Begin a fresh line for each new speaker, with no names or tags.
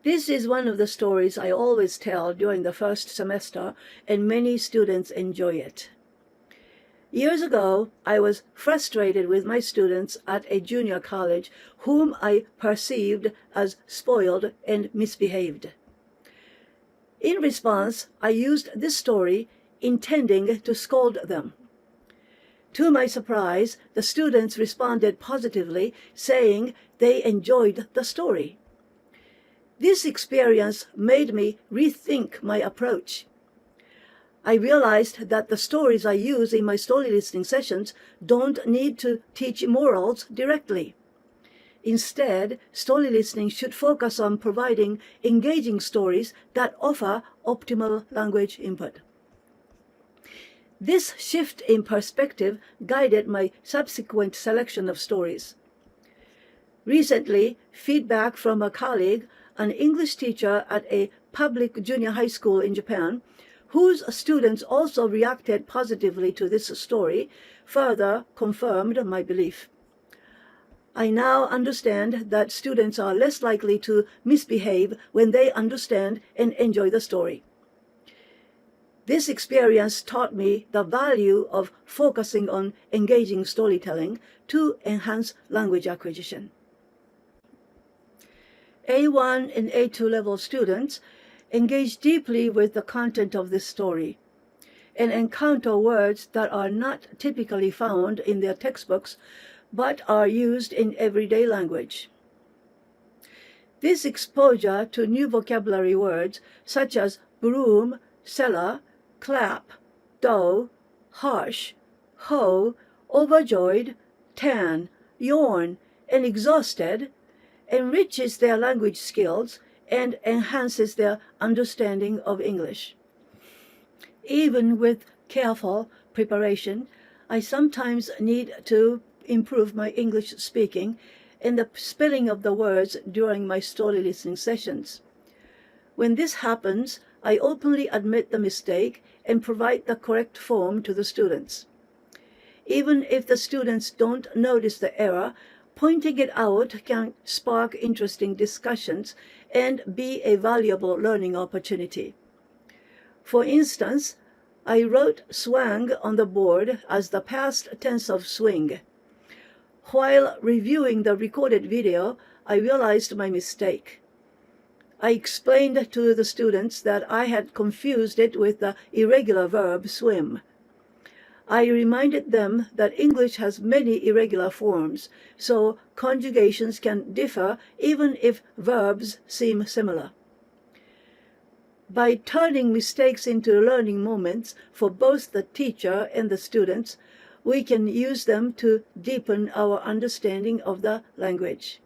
This is one of the stories I always tell during the first semester, and many students enjoy it. Years ago, I was frustrated with my students at a junior college whom I perceived as spoiled and misbehaved. In response, I used this story intending to scold them. To my surprise, the students responded positively, saying they enjoyed the story. This experience made me rethink my approach. I realized that the stories I use in my story listening sessions don't need to teach morals directly. Instead, story listening should focus on providing engaging stories that offer optimal language input. This shift in perspective guided my subsequent selection of stories. Recently, feedback from a colleague, an English teacher at a public junior high school in Japan, whose students also reacted positively to this story, further confirmed my belief. I now understand that students are less likely to misbehave when they understand and enjoy the story. This experience taught me the value of focusing on engaging storytelling to enhance language acquisition. A1 and A2 level students engage deeply with the content of this story and encounter words that are not typically found in their textbooks but are used in everyday language. This exposure to new vocabulary words such as broom, cellar, clap, dough, harsh, hoe, overjoyed, tan, yawn, and exhausted enriches their language skills and enhances their understanding of English. Even with careful preparation, I sometimes need to improve my English speaking and the spelling of the words during my story listening sessions. When this happens, I openly admit the mistake and provide the correct form to the students. Even if the students don't notice the error, pointing it out can spark interesting discussions and be a valuable learning opportunity. For instance, I wrote swang on the board as the past tense of swing. While reviewing the recorded video, I realized my mistake. I explained to the students that I had confused it with the irregular verb swim. I reminded them that English has many irregular forms, so conjugations can differ even if verbs seem similar. By turning mistakes into learning moments for both the teacher and the students, we can use them to deepen our understanding of the language.